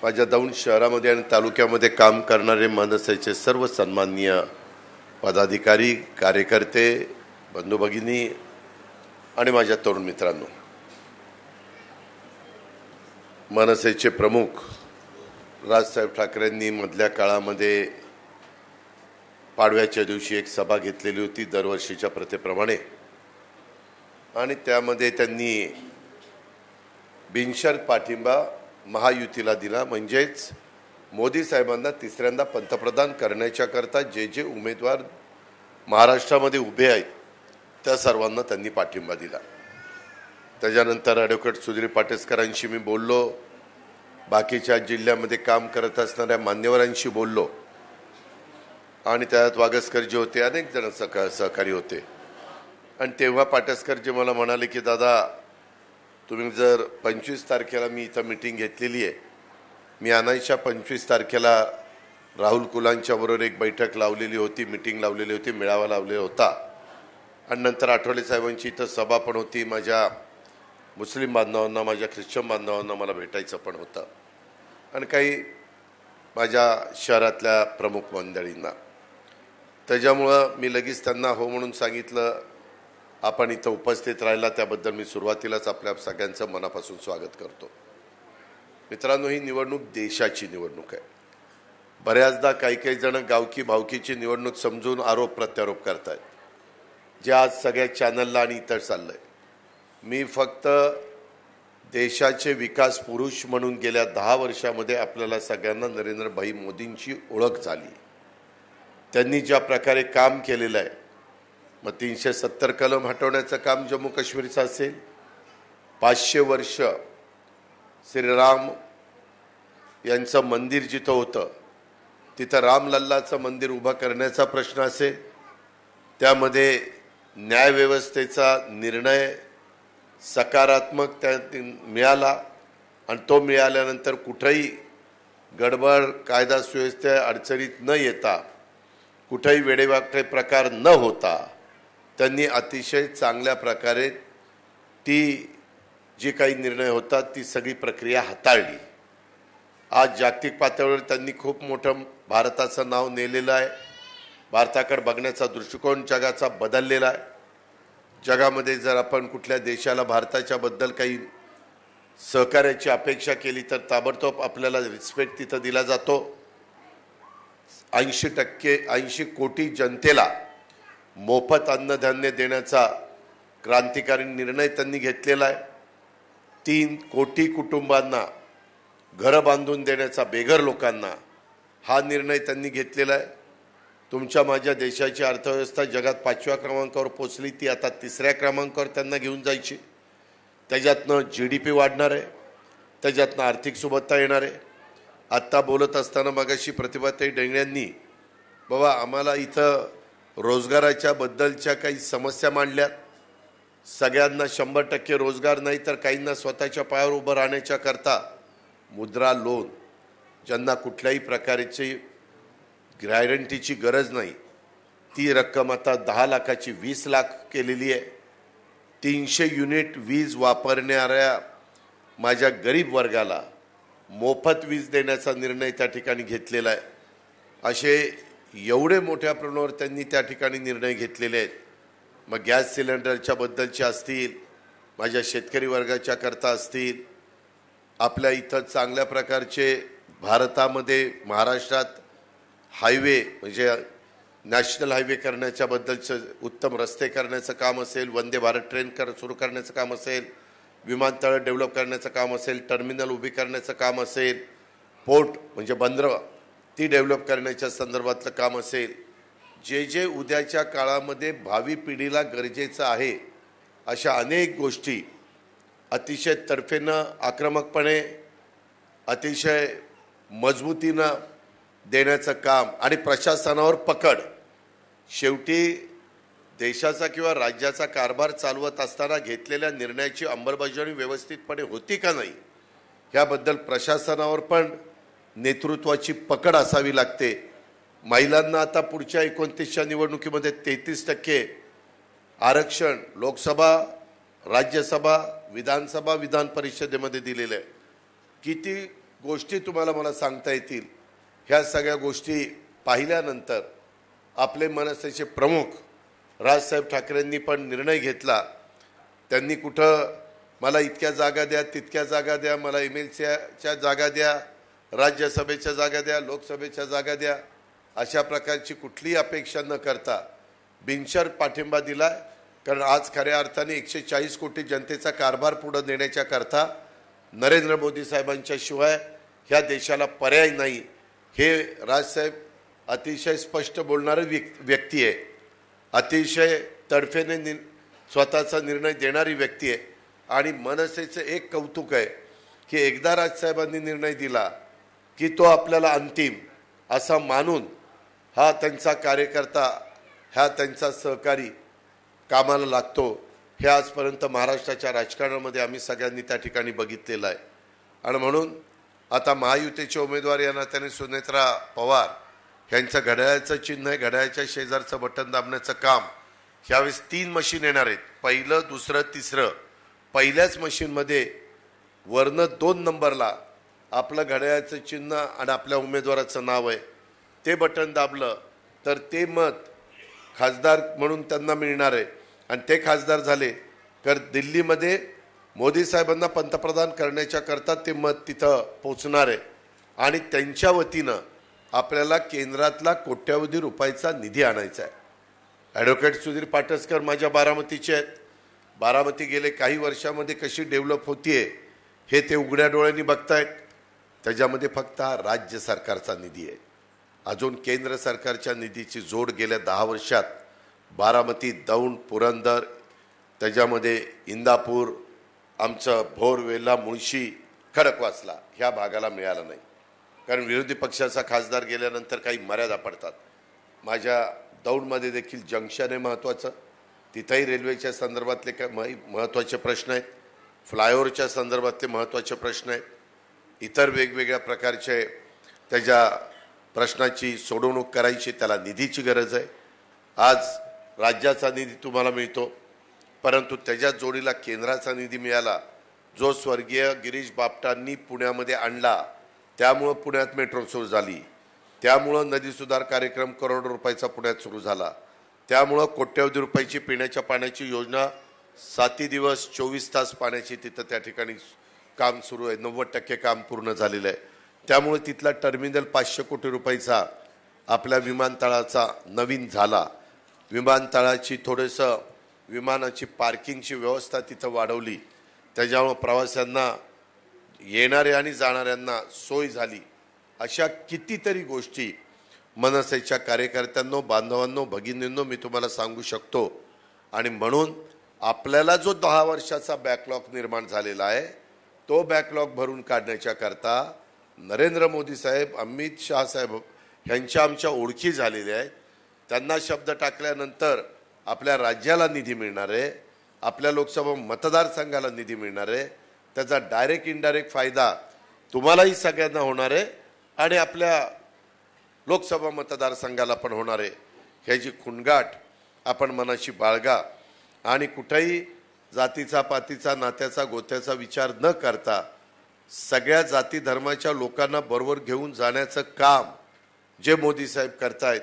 माझ्या दौंड शहरामध्ये आणि तालुक्यामध्ये काम करणारे मनसेचे सर्व सन्माननीय पदाधिकारी, कार्यकर्ते, बंधू भगिनी आणि माझ्या तरुण मित्रांनो, मनसेचे प्रमुख राजसाहेब ठाकरेंनी मधल्या काळामध्ये पाडव्याच्या दिवशी एक सभा घेतलेली होती दरवर्षीच्या प्रथेप्रमाणे, आणि त्यामध्ये त्यांनी बिनशर्त पाठिंबा महायुतीला दिला. म्हणजेच मोदी साहेबांना तिसऱ्यांदा पंतप्रधान करण्याच्या करता जे जे उमेदवार महाराष्ट्रामध्ये उभे आहेत त्या सर्वांना त्यांनी पाठिंबा दिला. त्याच्यानंतर ॲडव्होकेट सुधीर पाटेसकरांशी मी बोललो, बाकीच्या जिल्ह्यामध्ये काम करत असणाऱ्या मान्यवरांशी बोललो, आणि त्यात वागसकरजी होते, अनेक जण सहकारी होते. आणि तेव्हा पाटेसकरजी मला म्हणाले की दादा, तुम्ही जर 25 तारखेला मी इथं मीटिंग घेतलेली आहे, मी आणायच्या 25 तारखेला राहुल कुलांच्या बरोबर एक बैठक लावलेली होती, मीटिंग लावलेली होती, मेळावा लावलेला होता, आणि नंतर आठवले साहेबांची इथं सभा पण होती. माझ्या मुस्लिम बांधवांना, माझ्या ख्रिश्चन बांधवांना मला भेटायचं पण होतं, आणि काही माझ्या शहरातल्या प्रमुख मंडळींना. त्याच्यामुळं मी लगेच त्यांना हो म्हणून सांगितलं. आपण इथं उपस्थित राहिला त्याबद्दल मी सुरुवातीलाच आपल्या सगळ्यांचं मनापासून स्वागत करतो. मित्रांनो, ही निवडणूक देशाची निवडणूक आहे. बऱ्याचदा काही जण गावकी भावकीची निवडणूक समजून आरोप प्रत्यारोप करतात, जे आज सगळ्या चॅनलला आणि इतर चाललंय. मी फक्त देशाचे विकास पुरुष म्हणून गेल्या 10 वर्षामध्ये आपल्याला सगळ्यांना नरेंद्र भाई मोदींची ओळख झाली. त्यांनी ज्या प्रकारे काम केलेलं आहे, मग 370 कलम हटवण्याचं काम जम्मू काश्मीरचं असेल, 500 वर्ष श्रीराम यांचं मंदिर जिथं होतं तिथं रामलल्लाचं मंदिर उभं करण्याचा प्रश्न असेल, त्यामध्ये न्यायव्यवस्थेचा निर्णय सकारात्मक त्या मिळाला, आणि तो मिळाल्यानंतर कुठेही गडबड, कायदा सुव्यवस्था अडचणीत न येता, कुठेही वेडेवाकडे प्रकार न होता त्यांनी अतिशय चांगल्या प्रकारे ती जी काही निर्णय होतात ती सगळी प्रक्रिया हाताळली. आज जागतिक पातळीवर त्यांनी खूप मोठं भारताचं नाव नेलेलं आहे. भारताकडे बघण्याचा दृष्टिकोन जगाचा बदललेला आहे. जगामध्ये जर आपण कुठल्या देशाला भारताच्या बद्दल काही सहकार्याची अपेक्षा केली तर ताबडतोब आपल्याला रिस्पेक्ट तिथं दिला जातो. 80 कोटी जनतेला मोफत अन्नधान्य देण्याचा क्रांतिकारी निर्णय त्यांनी घेतलेला आहे. 3 कोटी कुटुंबांना घरं बांधून देण्याचा, बेघर लोकांना, हा निर्णय त्यांनी घेतलेला आहे. तुमच्या माझ्या देशाची अर्थव्यवस्था जगात 5व्या क्रमांकावर पोचली, ती आता 3ऱ्या क्रमांकावर त्यांना घेऊन जायची. त्याच्यातनं GDP वाढणार आहे, त्याच्यातनं आर्थिक सुबत्ता येणार आहे. आत्ता बोलत असताना मगाशी प्रतिभाताई डेंगळ्यांनी बाबा आम्हाला इथं रोजगाराच्या बद्दलच्या काही समस्या मांडल्यात. सगळ्यांना 100% रोजगार नाही तर काहींना स्वतःच्या पायावर उभं राहण्याच्या करता मुद्रा लोन, ज्यांना कुठल्याही प्रकारची गॅरंटीची गरज नाही, ती रक्कम आता 10 लाखाची 20 लाख केलेली आहे. 300 युनिट वीज वापरणाऱ्या माझ्या गरीब वर्गाला मोफत वीज देण्याचा निर्णय त्या ठिकाणी घेतलेला आहे. असे एवढे मोठ्या प्रमाणावर त्यांनी त्या ठिकाणी निर्णय घेतलेले आहेत. मग गॅस सिलेंडरच्या बद्दलचे असतील, माझ्या शेतकरी वर्गाच्या करता असतील, आपल्या इथं चांगल्या प्रकारचे भारतामध्ये महाराष्ट्रात हायवे म्हणजे नॅशनल हायवे करण्याच्या बद्दलचं, उत्तम रस्ते करण्याचं काम असेल, वंदे भारत ट्रेन सुरू करण्याचं काम असेल, विमानतळ डेव्हलप करण्याचं काम असेल, टर्मिनल उभी करण्याचं काम असेल, पोर्ट म्हणजे बंदरं ती डेव्हलप करण्याच्या संदर्भातलं काम असेल, जे जे उद्याच्या काळामध्ये भावी पिढीला गरजेचं आहे अशा अनेक गोष्टी अतिशय तर्फेनं, आक्रमकपणे, अतिशय मजबूतीनं देण्याचं काम, आणि प्रशासनावर पकड. शेवटी देशाचा किंवा राज्याचा कारभार चालवत असताना घेतलेल्या निर्णयाची अंमलबजावणी व्यवस्थितपणे होती का नाही, ह्याबद्दल प्रशासनावर पण नेतृत्वाची पकड असावी लागते. महिलांना आता पुढच्या 29च्या निवडणुकीमध्ये 33% आरक्षण लोकसभा, राज्यसभा, विधानसभा, विधान परिषदेमध्ये दिलेलं आहे. किती गोष्टी तुम्हाला मला सांगता येतील. ह्या सगळ्या गोष्टी पाहिल्यानंतर आपले मनसेचे प्रमुख राजसाहेब ठाकरेंनी पण निर्णय घेतला. त्यांनी कुठं मला इतक्या जागा द्या, तितक्या जागा द्या, मला MLCच्या जागा द्या, राज्यसभेच्या जागा द्या, लोकसभेच्या जागा द्या, अशा प्रकारची कुठलीही अपेक्षा न करता बिनशर्त पाठिंबा दिला. कारण आज खऱ्या अर्थाने 140 कोटी जनतेचा कारभार पुढे नेण्याच्या करता नरेंद्र मोदी साहेबांच्या शिवाय ह्या देशाला पर्याय नाही, हे राजसाहेब अतिशय स्पष्ट बोलणारे व्यक्ती आहे. अतिशय तडफेने स्वतःचा निर्णय देणारी व्यक्ती आहे. आणि मनसेचं एक कौतुक आहे की एकदा राजसाहेबांनी निर्णय दिला की तो आपल्याला अंतिम असा मानून हा त्यांचा कार्यकर्ता, हा त्यांचा सहकारी कामाला लागतो. हे आजपर्यंत महाराष्ट्राच्या राजकारणामध्ये आम्ही सगळ्यांनी त्या ठिकाणी बघितलेलं आहे. आणि म्हणून आता महायुतीचे उमेदवार या नात्याने सुनेत्रा पवार यांचं घड्याळाचं चिन्ह आहे, घड्याळाच्या शेजारचं बटन दाबण्याचं काम. ह्यावेळेस 3 मशीन येणार आहेत, पहिलं, दुसरं, तिसरं. पहिल्याच मशीनमध्ये वरनं 2 नंबरला आपलं घड्याळाचं चिन्ह आणि आपल्या उमेदवाराचं नाव आहे. ते बटन दाबलं तर ते मत खासदार म्हणून त्यांना मिळणार आहे. आणि ते खासदार झाले तर दिल्लीमध्ये मोदी साहेबांना पंतप्रधान करण्याच्या करता ते मत तिथं पोचणार आहे. आणि त्यांच्या वतीनं आपल्याला केंद्रातला कोट्यावधी रुपयाचा निधी आणायचा आहे. ॲडव्होकेट सुधीर पाटसकर माझ्या बारामतीचे आहेत. बारामती गेले काही वर्षामध्ये कशी डेव्हलप होतीये हे ते उघड्या डोळ्यांनी बघतायत. त्याच्यामध्ये फक्त हा राज्य सरकारचा निधी आहे. अजून केंद्र सरकारच्या निधीची जोड गेल्या 10 वर्षात बारामती, दौंड, पुरंदर, त्याच्यामध्ये इंदापूर, आमचं भोर, वेल्हा, मुळशी, खडकवासला ह्या भागाला मिळालं नाही. कारण विरोधी पक्षाचा खासदार गेल्यानंतर काही मर्यादा पडतात. माझ्या दौंडमध्ये देखील जंक्शन आहे महत्त्वाचं, तिथंही रेल्वेच्या संदर्भातले महत्त्वाचे प्रश्न आहेत, फ्लायओव्हरच्या संदर्भातले महत्त्वाचे प्रश्न आहेत, इतर वेगवेगळ्या प्रकारचे त्याच्या प्रश्नाची सोडवणूक करायची, त्याला निधीची गरज आहे. आज राज्याचा निधी तुम्हाला मिळतो, परंतु त्याच्या जोडीला केंद्राचा निधी मिळाला, जो स्वर्गीय गिरीश बापटांनी पुण्यामध्ये आणला. त्यामुळं पुण्यात मेट्रो सुरू झाली, त्यामुळं नदी सुधार कार्यक्रम करोडो रुपयाचा पुण्यात सुरू झाला, त्यामुळं कोट्यवधी रुपयाची पिण्याच्या पाण्याची योजना 7 दिवस 24 तास पाण्याची तिथं त्या ठिकाणी काम सुरू आहे. 90% काम पूर्ण झालेलं आहे. त्यामुळे तिथला टर्मिनल 500 कोटी रुपयाचा आपल्या विमानतळाचा नवीन झाला. विमानतळाची थोडंसं विमानाची पार्किंगची व्यवस्था तिथं वाढवली, त्याच्यामुळे प्रवाशांना येणाऱ्या आणि जाणाऱ्यांना सोय झाली. अशा कितीतरी गोष्टी मनसेच्या कार्यकर्त्यांनो, बांधवांनो, भगिनींनो मी तुम्हाला सांगू शकतो. आणि म्हणून आपल्याला जो 10 वर्षाचा बॅकलॉग निर्माण झालेला आहे तो बॅकलॉग भरून काढण्याच्या करता नरेंद्र मोदी साहेब, अमित शाह साहेब यांच्या आमच्या ओळखी झालेल्या आहेत. त्यांना शब्द टाकल्यानंतर आपल्या राज्याला निधी मिळणार आहे, आपल्या लोकसभा मतदारसंघाला निधी मिळणार आहे. त्याचा डायरेक्ट इनडायरेक्ट फायदा तुम्हालाही सगळ्यांना होणार आहे आणि आपल्या लोकसभा मतदारसंघाला पण होणार आहे. ह्याची खुणगाठ आपण मनाशी बाळगा आणि कुठेही जातीचा, पातीचा, नात्याचा, गोत्याचा विचार न करता सगळ्या जाती धर्माच्या लोकांना बरोबर घेऊन जाण्याचं काम जे मोदी साहेब करतायत,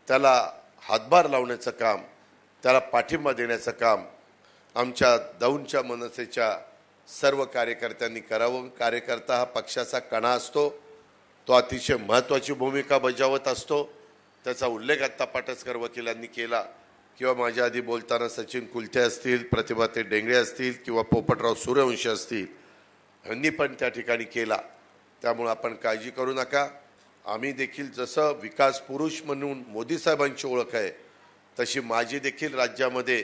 त्याला हातभार लावण्याचं काम, त्याला पाठिंबा देण्याचं काम आमच्या दौंडच्या मनसेच्या सर्व कार्यकर्त्यांनी करावं. कार्यकर्ता हा पक्षाचा कणा असतो, तो अतिशय महत्त्वाची भूमिका बजावत असतो. त्याचा उल्लेख आत्ता पाटसकर वकिलांनी केला किंवा माझ्या आधी बोलताना सचिन कुलते असतील, प्रतिभाताई डेंगळे असतील किंवा पोपटराव सूर्यवंशी असतील, यांनी पण त्या ठिकाणी केला. त्यामुळे आपण काळजी करू नका. आम्ही देखील जसं विकास पुरुष म्हणून मोदी साहेबांची ओळख आहे, तशी माझी देखील राज्यामध्ये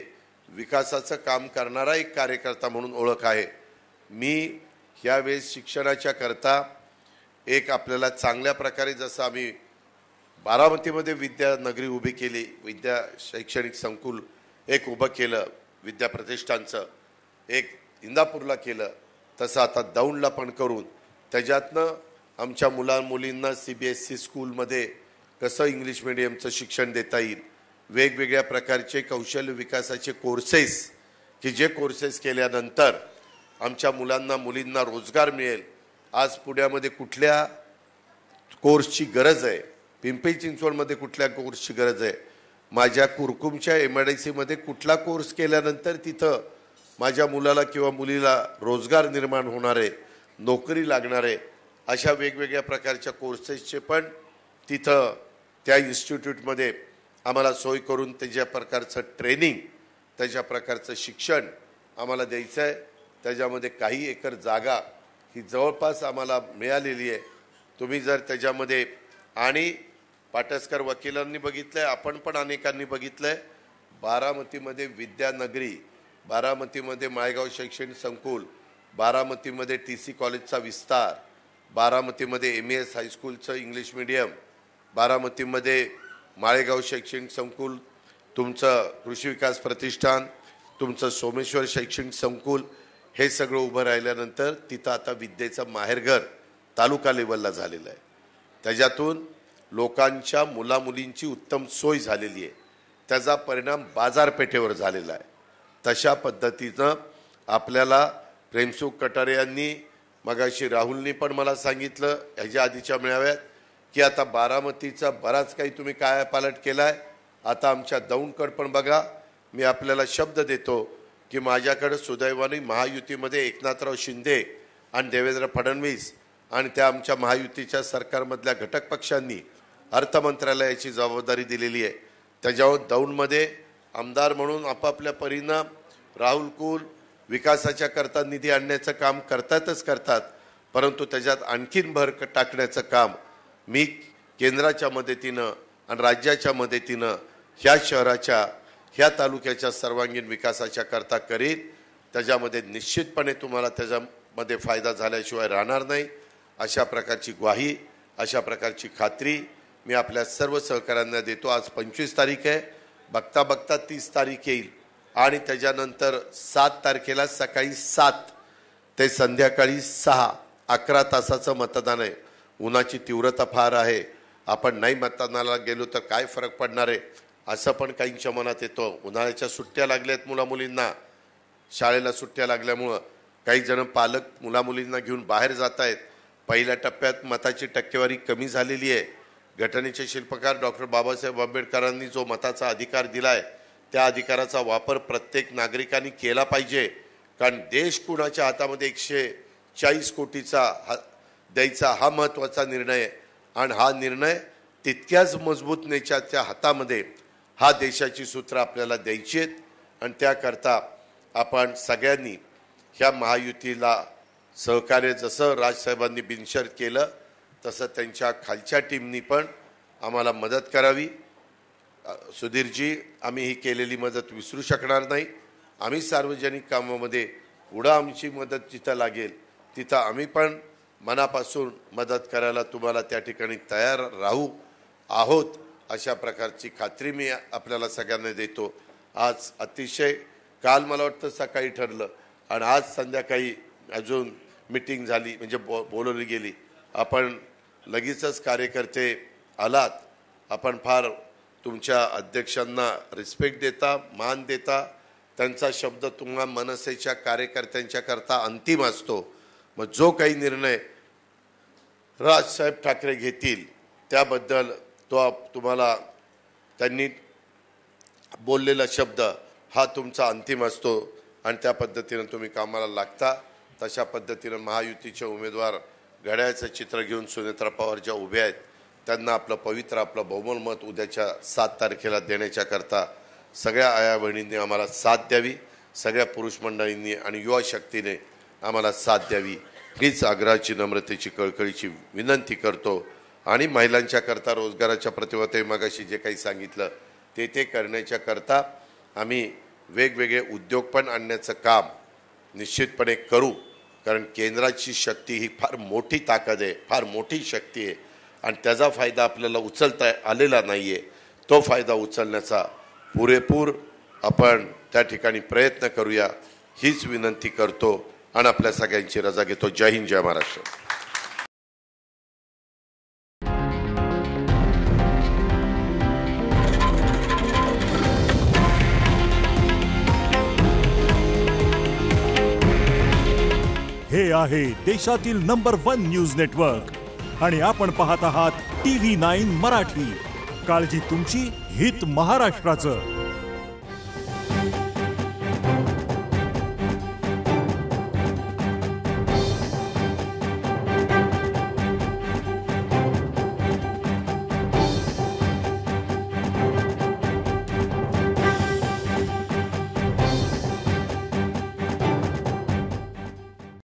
विकासाचं काम करणारा एक कार्यकर्ता म्हणून ओळख आहे. मी यावेळेस शिक्षणाच्या करता एक आपल्याला चांगल्या प्रकारे जसं आम्ही बारामतीमध्ये विद्यानगरी उभी केली, विद्या शैक्षणिक संकुल एक उभं केलं, विद्या प्रतिष्ठानचं एक इंदापूरला केलं, तसं आता दौंडला पण करून त्याच्यातनं आमच्या मुलींना CBSE स्कूलमध्ये कसं इंग्लिश मिडियमचं शिक्षण देता येईल, वेगवेगळ्या प्रकारचे कौशल्य विकासाचे कोर्सेस की जे कोर्सेस केल्यानंतर आमच्या मुलांना मुलींना रोजगार मिळेल आज पुण्यामध्ये कुठल्या कोर्सची गरज आहे, पिंपरी चिंचवडमध्ये कुठल्या कोर्सची गरज आहे, माझ्या कुरकुमच्या MIDCमध्ये कुठला कोर्स केल्यानंतर तिथं माझ्या मुलाला किंवा मुलीला रोजगार निर्माण होणार आहे, नोकरी लागणार आहे, अशा वेगवेगळ्या प्रकारच्या कोर्सेसचे पण तिथं त्या इन्स्टिट्यूटमध्ये आम्हाला सोय करून त्याच्या प्रकारचं ट्रेनिंग, त्याच्या प्रकारचं शिक्षण आम्हाला द्यायचं आहे. त्याच्यामध्ये काही एकर जागा ही जवळपास आम्हाला मिळालेली आहे. तुम्ही जर त्याच्यामध्ये आणि पाटसकर वकिलांनी बघितलं आहे, आपण पण अनेकांनी बघितलं आहे, बारामतीमध्ये विद्यानगरी, बारामतीमध्ये माळेगाव शैक्षणिक संकुल, बारामतीमध्ये TC कॉलेजचा विस्तार, बारामतीमध्ये MES हायस्कूलचं इंग्लिश मीडियम, बारामतीमध्ये माळेगाव शैक्षणिक संकुल, तुमचं कृषी विकास प्रतिष्ठान, तुमचं सोमेश्वर शैक्षणिक संकुल, हे सगळं उभं राहिल्यानंतर तिथं आता विद्येचं माहेरघर तालुका लेवलला झालेलं आहे. त्याच्यातून लोकांच्या मुलामुलींची उत्तम सोय झालेली आहे. त्याचा परिणाम बाजारपेठेवर झालेला आहे. तशा पद्धतीनं आपल्याला प्रेमसुख कटारे यांनी मगाशी राहुलनी पण मला सांगितलं ह्याच्या आधीच्या मेळाव्यात की आता बारामतीचा बराच काही तुम्ही कायापालट केला आहे. आता आमच्या दौंडकडे पण बघा. मी आपल्याला शब्द देतो की माझ्याकडे सुदैवाने महायुतीमध्ये एकनाथराव शिंदे आणि देवेंद्र फडणवीस आणि त्या आमच्या महायुतीच्या सरकारमधल्या घटक पक्षांनी अर्थमंत्रालयाची जबाबदारी दिलेली आहे. त्याच्यावर दौंडमध्ये आमदार म्हणून आपापल्या परीनं राहुल कुल विकासाच्या करता निधी आणण्याचं काम करतात, परंतु त्याच्यात आणखीन भर टाकण्याचं काम मी केंद्राच्या मदतीनं आणि राज्याच्या मदतीनं ह्या शहराच्या, ह्या तालुक्याच्या सर्वांगीण विकासाच्या करता करीन. त्याच्यामध्ये निश्चितपणे तुम्हाला त्याच्यामध्ये फायदा झाल्याशिवाय राहणार नाही. अशा प्रकारची ग्वाही, अशा प्रकारची खात्री मी आपल्या सर्व सहकाऱ्यांना देतो. आज 25 तारीख आहे, बघता बघता 30 तारीख येईल आणि त्याच्यानंतर 7 तारखेला सकाळी 7 ते संध्याकाळी 6 11 तासाचं मतदान आहे. उन्हाची तीव्रता फार आहे. आपण नाही मतदानाला गेलो तर काय फरक पडणार आहे असं पण काहींच्या मनात येतो. उन्हाळ्याच्या सुट्ट्या लागल्यात मुलामुलींना, शाळेला सुट्ट्या लागल्यामुळं काही जण पालक मुलामुलींना घेऊन बाहेर जात आहेत. पहिल्या टप्प्यात मताची टक्केवारी कमी झालेली आहे. घटनेचे शिल्पकार डॉक्टर बाबासाहेब आंबेडकरांनी जो मताचा अधिकार दिला आहे त्या अधिकाराचा वापर प्रत्येक नागरिकांनी केला पाहिजे. कारण देश कुणाच्या हातामध्ये 140 कोटीचा द्यायचा हा महत्त्वाचा निर्णय आहे आणि हा निर्णय तितक्याच मजबूत नेत्याच्या हातामध्ये हा देशाची सूत्र आपल्याला द्यायची आहेत. आणि त्याकरता आपण सगळ्यांनी ह्या महायुतीला सहकार्य जसं राजसाहेबांनी बिनशर्त केलं तसं त्यांच्या खालच्या टीमनी पण आम्हाला मदत करावी. सुधीरजी, आम्ही ही केलेली मदत विसरू शकणार नाही. आम्ही सार्वजनिक कामामध्ये पुढं आमची मदत जिथं लागेल तिथं आम्ही पण मनापासून मदत करायला तुम्हाला त्या ठिकाणी तयार राहू आहोत. अशा प्रकारची खात्री मी आपल्याला सगळ्यांना देतो. आज अतिशय, काल मला वाटतं सकाळी ठरलं आणि आज संध्याकाळी अजून मीटिंग झाली, म्हणजे बोलवली गेली. आपण लगेचच कार्यकर्ते आलात. आपण फार तुमच्या अध्यक्षांना रिस्पेक्ट देता, मान देता. त्यांचा शब्द तुम्हा मनसेच्या कार्यकर्त्यांच्या करता अंतिम असतो. मग जो काही निर्णय राजसाहेब ठाकरे घेतील त्याबद्दल तो तुम्हाला त्यांनी बोललेला शब्द हा तुमचा अंतिम असतो आणि त्या पद्धतीनं तुम्ही कामाला लागता. तशा पद्धतीनं महायुतीचे उमेदवार घड्याळाचं चित्र घेऊन सुनेत्रा पवार ज्या उभ्या आहेत त्यांना आपलं पवित्र, आपलं बहुमोल मत उद्याच्या 7 तारखेला देण्याच्या करता सगळ्या आया बहिणींनी आम्हाला साथ द्यावी. सगळ्या पुरुष मंडळींनी आणि युवा शक्तीने आम्हाला साथ द्यावी हीच आग्रहाची, नम्रतेची, कळकळीची विनंती करतो. आणि महिलांच्या करता रोजगाराच्या प्रतिबद्धते मगाशी जे काही सांगितलं ते करण्याच्या करता आम्ही वेगवेगळे उद्योग पण आणण्याचं काम निश्चितपणे करू. कारण केंद्राची शक्ती ही फार मोठी ताकद आहे, फार मोठी शक्ती आहे आणि त्याचा फायदा आपल्याला उचलता आलेला नाही आहे. तो फायदा उचलण्याचा पुरेपूर आपण त्या ठिकाणी प्रयत्न करूया हीच विनंती करतो आणि आपल्या सगळ्यांची रजा घेतो. जय हिंद, जय महाराष्ट्र. हे आहे देशातील नंबर 1 न्यूज नेटवर्क आणि आपण पाहत आहात TV9 मराठी. काळजी तुमची, हित महाराष्ट्राचं.